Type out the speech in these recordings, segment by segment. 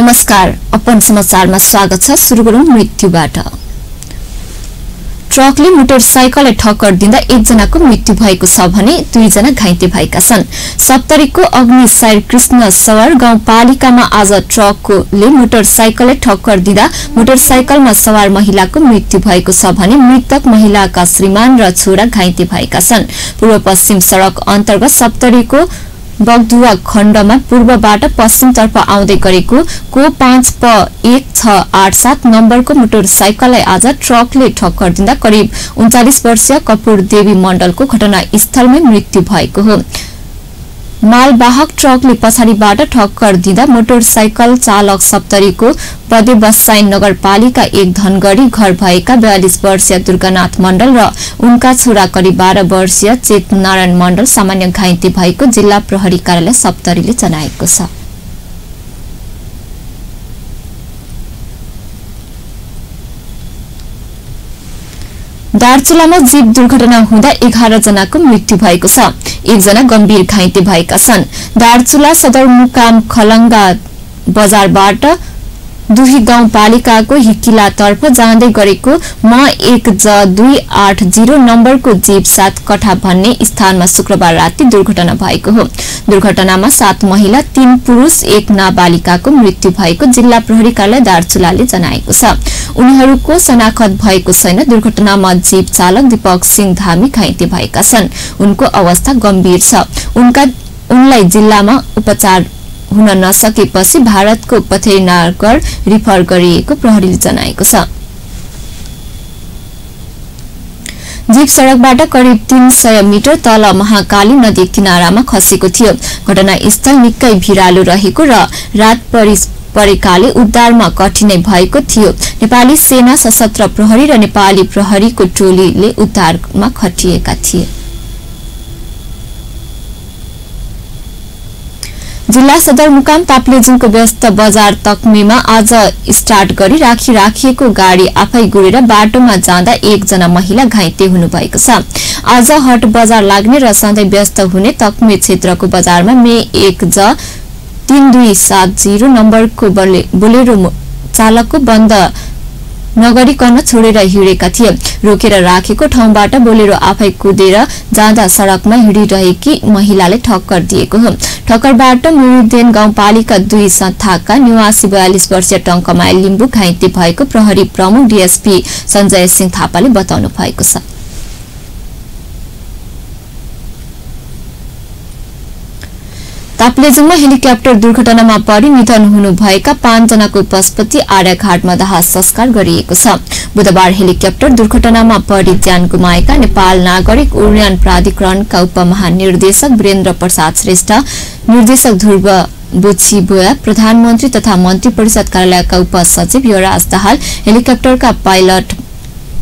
नमस्कार, अपन समाचारमा स्वागत छ। सुरु गरौं मृत्युबाट। ट्रकले मोटरसाइकललाई ठक्कर दिँदा एकजनाको मृत्यु भएको छ भने 2 जना घाइते भएका छन्। सप्तरीको अग्निसार कृष्ण सवार गाउँपालिकामा आज ट्रकले मोटरसाइकललाई ठक्कर दिँदा मोटरसाइकलमा सवार महिलाको मृत्यु भएको छ भने मृतक महिलाका श्रीमान र छोरा घाइते भएका छन्। पूर्व पश्चिम सड़क अन्तर्गत सप्तरीको बगदुवा खण्डमा पूर्वबाट पश्चिमतर्फ आउँदै गरेको को 5P1687 नम्बरको मोटरसाइकललाई आज ट्रकले ठक्कर दिँदा करिब 39 वर्षीय कपूर देवी मण्डलको घटनास्थलमै मृत्यु भएको हो। मालवाहक ट्रकले पछाडिबाट ठक्कर दिँदा मोटरसाइकल चालक सप्तरीको बदेबसाई नगरपालिका 1 धनगढ़ी घर भएका 42 वर्षीय दुर्गानाथ मण्डल र उनका छोरा करिब 12 वर्षीय चेतनारायण मण्डल सामान्य घाइते भएको जिल्ला प्रहरी कार्यालय सप्तरीले जनाएको छ। दार्चुलामा जीप दुर्घटना हुँदा 11 जनाको मृत्यु भएको छ। 1 जना गम्भीर घाइते भएका छन्। दार्चुला सदरमुकाम खलंगा बजारबाट दुही गाउँपालिकाको हिकिलातर्फ जाँदै गरेको M1J280 नम्बरको जीप 7 कठा भन्ने स्थानमा शुक्रबार राति दुर्घटना भएको हो। दुर्घटनामा 7 महिला 3 पुरुष 1 नाबालिकाको मृत्यु भएको जिल्ला प्रहरी कार्यालय दार्चुलाले जनाएको छ। उनीहरूको शनाखत भएको छैन। दुर्घटनामा जीप चालक दीपक सिंह धामी घाइते भएका छन्। उनको अवस्था गम्भीर छ। उनलाई जिल्लामा उपचार हुन नसकेपछि भारतको पथेनागर रिफर गरिएको प्रहरीले जनाएको छ। जीप सड़कबाट करिब 300 मिटर तल महाकाली नदी किनारामा खसेको थियो। घटनास्थल निकै भिरालो रहेको र रात परेकाले उद्धारमा कठिनाई भएको थियो। नेपाली सेना, सशस्त्र प्रहरी र नेपाली प्रहरीको टोलीले उद्धारमा खटिएका थिए। जिल्ला सदरमुकाम ताप्लेजुङको व्यस्त बजार तकमेमा आज स्टार्ट गरी राखिएको गाडी आफै गुडेर बाटोमा जाँदा 1 जना महिला घाइते हुनुभएको छ। आज हट बजार लाग्ने र सधैँ व्यस्त हुने तकमे क्षेत्रको बजारमा M1J3270 नम्बरको बोलेरो चालकको बन्द नगरिकन छोडेर हिँडेका थिए। रोकेर राखेको ठाउँबाट बोलेरो आफै कुदेर जाँदा सड़कमा हिँडिरहेकी महिलाले ठक्कर दिएको हो। ठक्करबाट मुरुदेन गाउँपालिका 2 सथाका निवासी 42 वर्षीय टंकमाया लिम्बू घाइते भएको प्रहरी प्रमुख डीएसपी सञ्जय सिंह थापाले बताउनु भएको छ। ताप्लेजुङमा हेलिकप्टर दुर्घटनामा परि निधन हुनुभएका 5 जनाको पशुपति आर्यघाटमा दाह संस्कार गरिएको छ। बुधबार हेलिकप्टर दुर्घटनामा परि ज्यान गुमाएका नेपाल नागरिक उड्डयन प्राधिकरणका उपमहानिर्देशक वीरेन्द्र प्रसाद श्रेष्ठ, निर्देशक ध्रुव बुचिबोया, प्रधानमन्त्री तथा मन्त्री परिषद कार्यालयका उपसचिव युवराज दाहाल, हेलिकप्टरका पाइलट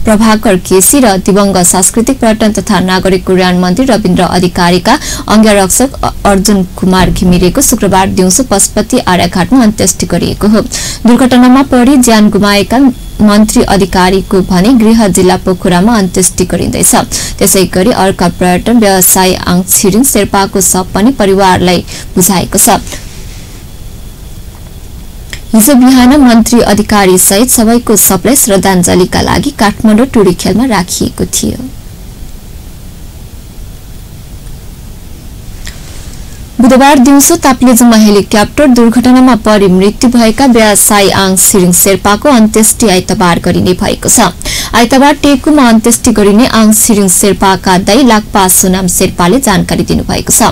प्रभाकर केसी र दिवंगत सांस्कृतिक पर्यटन तथा नागरिक उड्डयन मन्त्री रविन्द्र अधिकारीका अंगरक्षक अर्जुन कुमार घिमिरेको शुक्रबार दिउँसो पशुपति आर्यघाटमा अन्त्येष्टि गरिएको हो। दुर्घटनामा परि ज्यान गुमाएका मन्त्री अधिकारीको भने गृह जिल्ला पोखरामा अन्त्येष्टि गरिँदैछ। त्यसैगरी अर्का पर्यटन व्यवसायी आङ छिरिङ शेर्पाको शव पनि परिवारलाई बुझाएको छ। हिजो बिहान मन्त्री अधिकारी सहित सबैको शवलाई श्रद्धाञ्जलीका लागि काठमाडौँ टुरी खेलमा राखिएको थियो। बुधबार दिउँसो ताप्लेजुङमा हेलिकप्टर दुर्घटनामा परि मृत्यु भएका व्यवसायी आङ छिरिङ शेर्पाको अन्त्येष्टि आइतबार गरिने भएको छ। आइतबार टेकुमा अन्त्येष्टि गरिने आङ छिरिङ शेर्पाका दाइ लाक्पा सोनाम शेर्पाले जानकारी दिनुभएको छ।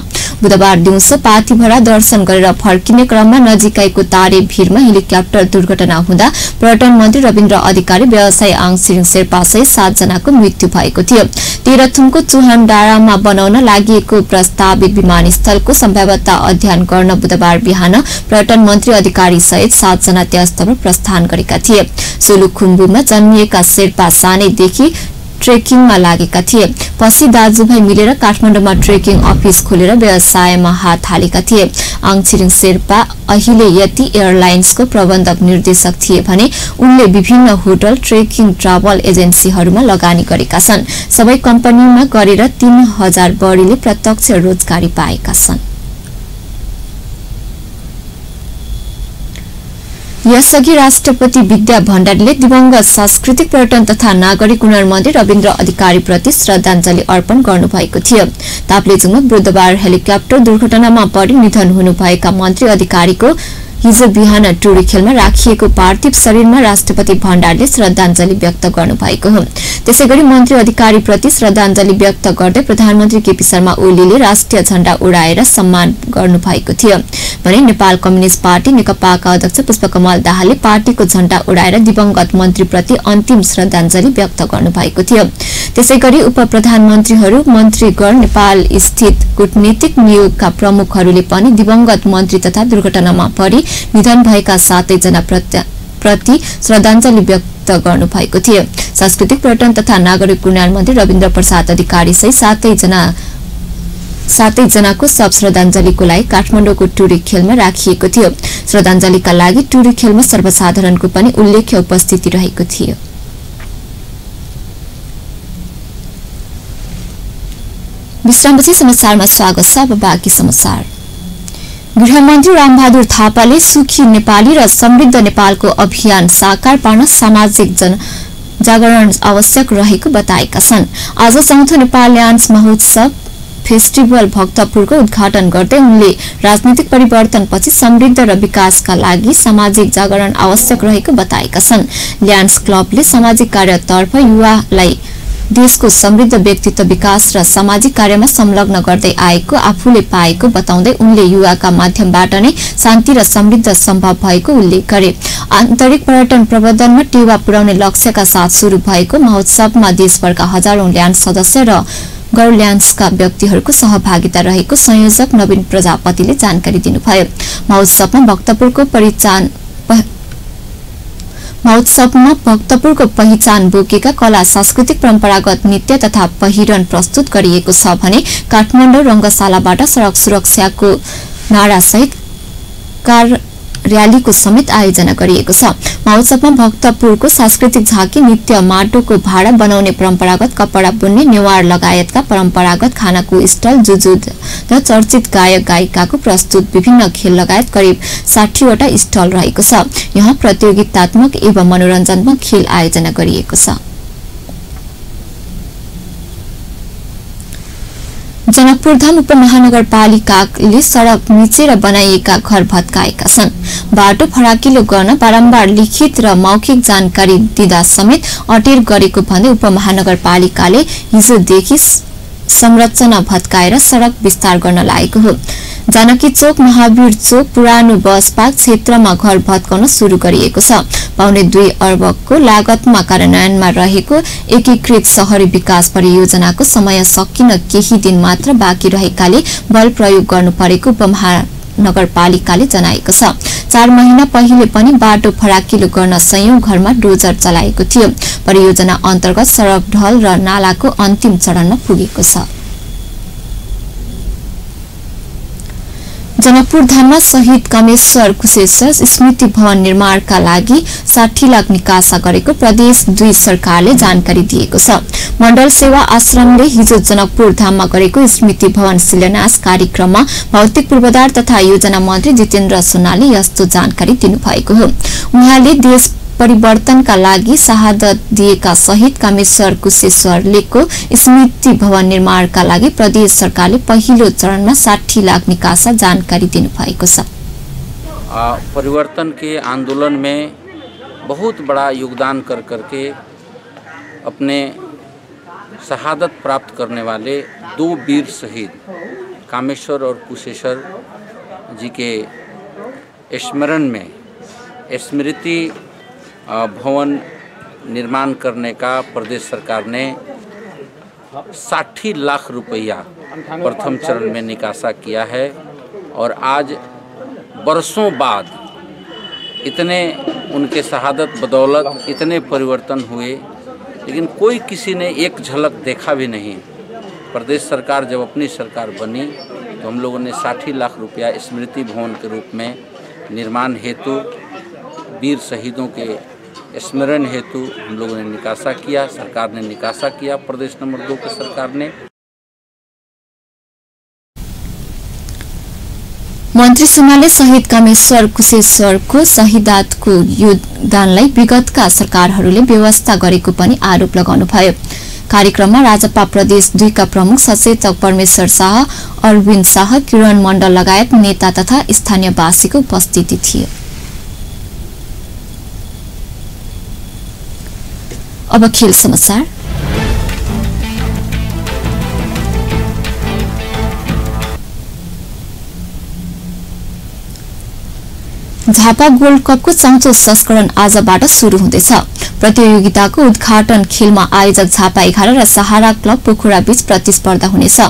बुधबार दिउँसो पाथीभरा दर्शन गरेर फर्किने क्रममा नजिकैको तारे भीरमा हेलिकप्टर दुर्घटना हुँदा पर्यटन मन्त्री रविन्द्र अधिकारी, व्यवसायी आङ छिरिङ शेर्पा सहित 7 जनाको मृत्यु भएको थियो। तेह्रथुमको चुहान डाँडामा बनाउन लागि प्रस्तावित विमानस्थलको सम्भाव्यता अध्ययन गर्न बुधबार बिहान पर्यटन मन्त्री अधिकारी सहित 7 जना त्यस्तमा प्रस्थान गरेका थिए। सोलुखुम्बुमा जन्मिएका शेर्पा सानैदेखि ट्रेकिङमा लागेका थिए। पछि दाजुभाइ मिलेर काठमाडौँमा ट्रेकिङ अफिस खोलेर व्यवसायमा हात हालेका थिए। आङ छिरिङ शेर्पा अहिले यति एयरलाइन्सको प्रबन्धक निर्देशक थिए भने उनले विभिन्न होटल, ट्रेकिङ ट्राभल एजेन्सीहरूमा लगानी गरेका छन्। सबै कम्पनीमा गरेर 3000 बढीले प्रत्यक्ष रोजगारी पाएका छन्। यसअघि राष्ट्रपति विद्या भण्डारीले दिवंगत सांस्कृतिक पर्यटन तथा नागरिक उन्नयन मन्त्री रविन्द्र अधिकारीप्रति श्रद्धाञ्जली अर्पण गर्नुभएको थियो। ताप्लेजुङमा बुधबार हेलिकप्टर दुर्घटनामा परि निधन हुनुभएका मन्त्री अधिकारीको हिजो बिहान टुरीखेलमा राखिएको पार्थिव शरीरमा राष्ट्रपति भण्डारीले श्रद्धाञ्जली व्यक्त गर्नुभएको हो। त्यसैगरी मन्त्री अधिकारीप्रति श्रद्धाञ्जली व्यक्त गर्दै प्रधानमन्त्री केपी शर्मा ओलीले राष्ट्रिय झण्डा उडाएर सम्मान गर्नुभएको थियो भने नेपाल कम्युनिस्ट पार्टी नेकपाका अध्यक्ष पुष्पकमल दाहालले पार्टीको झण्डा उडाएर दिवंगत मन्त्रीप्रति अन्तिम श्रद्धाञ्जली व्यक्त गर्नुभएको थियो। त्यसैगरी उप प्रधानमन्त्रीहरू, मन्त्रीगण, नेपाल स्थित कूटनीतिक नियोगका प्रमुखहरूले पनि दिवंगत मन्त्री तथा दुर्घटनामा परि निधन भएका 7 जना प्रति श्रद्धाञ्जली व्यक्त गर्नुभएको थियो। सांस्कृतिक पर्यटन तथा नागरिक उन्नयन मन्त्री रविन्द्र प्रसाद अधिकारी सहित 7 जनाको शव श्रद्धाञ्जलीको लागि काठमाडौँको टुरीखेलमा राखिएको थियो। श्रद्धाञ्जलीका लागि टुरीखेलमा सर्वसाधारणको पनि उल्लेख्य उपस्थिति रहेको थियो। विश्रामपछि समाचारमा स्वागत छ। अब बाँकी समाचार। गृहमन्त्री रामबहादुर थापाले सुखी नेपाली र समृद्ध नेपालको अभियान साकार पार्न सामाजिक जागरण आवश्यक रहेको बताएका छन्। आज चौथो नेपाल ल्यान्ड्स महोत्सव फेस्टिभल भक्तपुरको उद्घाटन गर्दै उनले राजनीतिक परिवर्तनपछि समृद्ध र विकासका लागि सामाजिक जागरण आवश्यक रहेको बताएका छन्। ल्यान्ड्स क्लबले सामाजिक कार्यतर्फ युवालाई देशको समृद्ध व्यक्तित्व विकास र सामाजिक कार्यमा संलग्न गर्दै आएको आफूले पाएको बताउँदै उनले युवाका माध्यमबाट नै शान्ति र समृद्ध सम्भव भएको उल्लेख गरे। आन्तरिक पर्यटन प्रवर्धनमा टेवा पुर्याउने लक्ष्यका साथ शुरू भएको महोत्सवमा देशभरका हजारौं ल्यान्ड सदस्य र गैर ल्यान्ड्सका व्यक्तिहरूको सहभागिता रहेको संयोजक नवीन प्रजापतिले जानकारी दिनुभयो। महोत्सवमा भक्तपुरको पहिचान बोकेका कला, सांस्कृतिक, परम्परागत नृत्य तथा पहिरन प्रस्तुत गरिएको छ भने काठमाडौँ रंगशालाबाट सड़क सुरक्षाको नारासहित कार र्यालीको समेत आयोजना गरिएको छ। महोत्सवमा भक्तपुरको सांस्कृतिक झाँकी, नृत्य, माटोको भाँडा बनाउने, परम्परागत कपडा बुन्ने, नेवार लगायतका परम्परागत खानाको स्टल, जुजुद र चर्चित गायक गायिकाको प्रस्तुत विभिन्न खेल लगायत करिब 60 वटा स्टल रहेको छ। यहाँ प्रतियोगितात्मक एवं मनोरञ्जनात्मक खेल आयोजना गरिएको छ। जनकपुरधाम उपमहानगरपालिकाले सड़क मिचेर बनाइएका घर भत्काएका छन्। बाटो फराकिलो गर्न बारम्बार लिखित र मौखिक जानकारी दिँदा समेत अटेर गरेको भन्दै उपमहानगरपालिकाले हिजोदेखि संरचना भत्काएर सड़क विस्तार गर्न लागेको हो। जानकी चोक, महावीर चोक, पुरानो बस पार्क क्षेत्रमा घर भत्काउन शुरू गरिएको छ। 2.25 अर्बको लागतमा कार्यान्वयनमा रहेको एकीकृत शहरी विकास परियोजनाको समय सकिन केही दिन मात्र बाँकी रहेकाले बल प्रयोग गर्नु परेको उपमहानगरपालिकाले जनाएको छ। 4 महिना पहिले पनि बाटो फराकिलो गर्न सयौं घरमा डोजर चलाएको थियो। परियोजना अन्तर्गत सड़क ढल र नालाको अन्तिम चरणमा पुगेको छ। जनकपुरधाममा शहीद कामेश्वर कुशेश्वर स्मृति भवन निर्माणका लागि 60 लाख निकासा गरेको प्रदेश 2 सरकारले जानकारी दिएको छ। मण्डल सेवा आश्रमले हिजो जनकपुरधाममा गरेको स्मृति भवन शिलान्यास कार्यक्रममा भौतिक पूर्वाधार तथा योजना मन्त्री जितेन्द्र सुनाले यस्तो जानकारी दिनुभएको हो। उहाँले देश परिवर्तनका लागि शहादत दिएका शहीद कामेश्वर कुशेश्वरलेको स्मृति भवन निर्माणका लागि प्रदेश सरकारले पहिलो चरणमा 60 लाख निकासा जानकारी दिनुभएको छ। परिवर्तन के आंदोलन में बहुत बड़ा योगदान कर करके अपने शहादत प्राप्त करने वाले 2 वीर शहीद कामेश्वर और कुशेश्वर जी के स्मरण में स्मृति भवन निर्माण करने का प्रदेश सरकार ने 60 लाख रुपया प्रथम चरण में निकासा किया है। और आज बरसों बाद इतने उनके शहादत बदौलत इतने परिवर्तन हुए, लेकिन कोई किसी ने एक झलक देखा भी नहीं। प्रदेश सरकार जब अपनी सरकार बनी तो हम लोगों ने 60 लाख रुपया स्मृति भवन के रूप में निर्माण हेतु, वीर शहीदों के स्मरण हेतु हम लोगों ने निकासा किया। सरकार ने निकासा किया, प्रदेश नंबर 2 की सरकार ने। मन्त्री समाले शहीद कामेश्वर कुशेश्वरको शहीदातको योगदानलाई विगतका सरकारहरूले व्यवस्था गरेको पनि आरोप लगाउनुभयो। कार्यक्रममा राजपा प्रदेश 2 का प्रमुख सचेतक परमेश्वर शाह, अरविन्द शाह, किरण मण्डल लगायत नेता तथा स्थानीयवासीको उपस्थिति थियो। अब खेल समाचार। झापा गोल्ड कपको 4औं संस्करण आजबाट शुरू हुँदैछ। प्रतियोगिताको उद्घाटन खेलमा आयोजक झापा 11 र सहारा क्लब पोखरा बीच प्रतिस्पर्धा हुनेछ।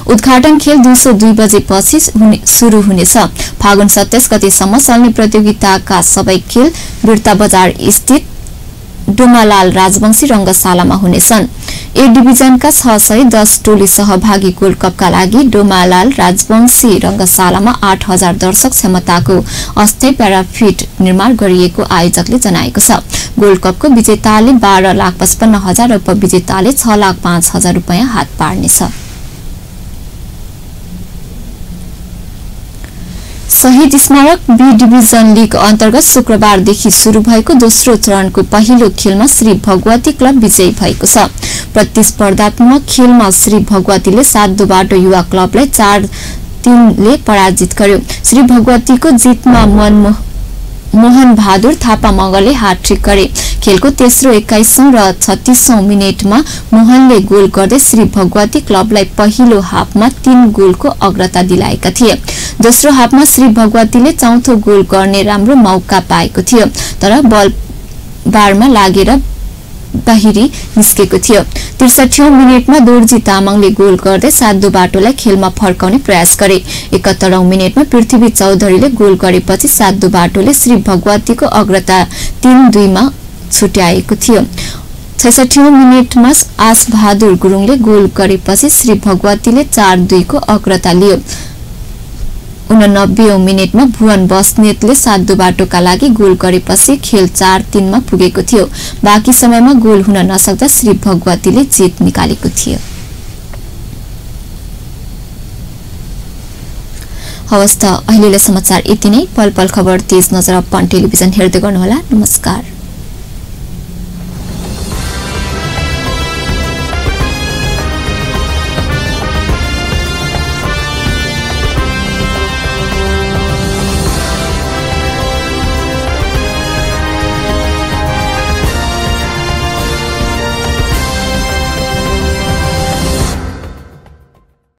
उद्घाटन खेल दिउँसो 2 बजेपछि शुरू हुनेछ। फागुन 27 गतेसम्म चल्ने प्रतियोगिताका सबै खेल बिर्ता बजार स्थित डोमालाल राजवंशी रंगशालामा हुनेछन्। ए डिभिजनका 610 टोली सहभागी गोल्ड कपका लागि डोमालाल राजवंशी रंगशालामा 8000 दर्शक क्षमताको अस्थायी प्याराफिट निर्माण गरिएको आयोजकले जनाएको छ। गोल्ड कपको विजेताले 12,55,000 र उपविजेताले 6,05,000 रुपैयाँ हात पार्नेछ। शहीद स्मारक बी डिभिजन लीग अन्तर्गत शुक्रबारदेखि शुरू भएको दोस्रो चरणको पहिलो खेलमा श्री भगवती क्लब विजयी भएको छ। प्रतिस्पर्धात्मक खेलमा श्री भगवतीले 7 दुबाट युवा क्लबलाई 4-3 ले पराजित गर्यो। श्री भगवतीको जितमा मोहन बहादुर थापा मगरले हार्ट्रिक गरे। खेलको तेस्रो 21औं र 36औं मिनेटमा मोहनले गोल गर्दै श्री भगवती क्लबलाई पहिलो हाफमा 3 गोलको अग्रता दिलाएका थिए। दोस्रो हाफमा श्री भगवतीले चौथो गोल गर्ने राम्रो मौका पाएको थियो, तर बल बारमा लागेर बाहिरी निस्केको थियो। 63औं मिनेटमा दोर्जी तामाङले गोल गर्दै 7 दुबाटोलाई खेलमा फर्काउने प्रयास गरे। 71औं मिनेटमा पृथ्वी चौधरीले गोल गरेपछि 7 दुबाटोले श्री भगवतीको अग्रता 3-2 मा छुट्याएको थियो। 66औं मिनेटमा आस बहादुर गुरुङले गोल गरेपछि श्री भगवतीले 4-2 को अग्रता लियो। 89औं मिनेटमा भुवन बस्नेतले 7 दुबाटोका लागि गोल गरेपछि खेल 4-3 मा पुगेको थियो। बाँकी समयमा गोल हुन नसक्दा श्री भगवतीले जित निकालेको थियो। हवस् त अहिलेलाई समाचार यति नै। पल पल खबर तेज नजर अप्पन टेलिभिजन हेर्दै गर्नुहोला। नमस्कार।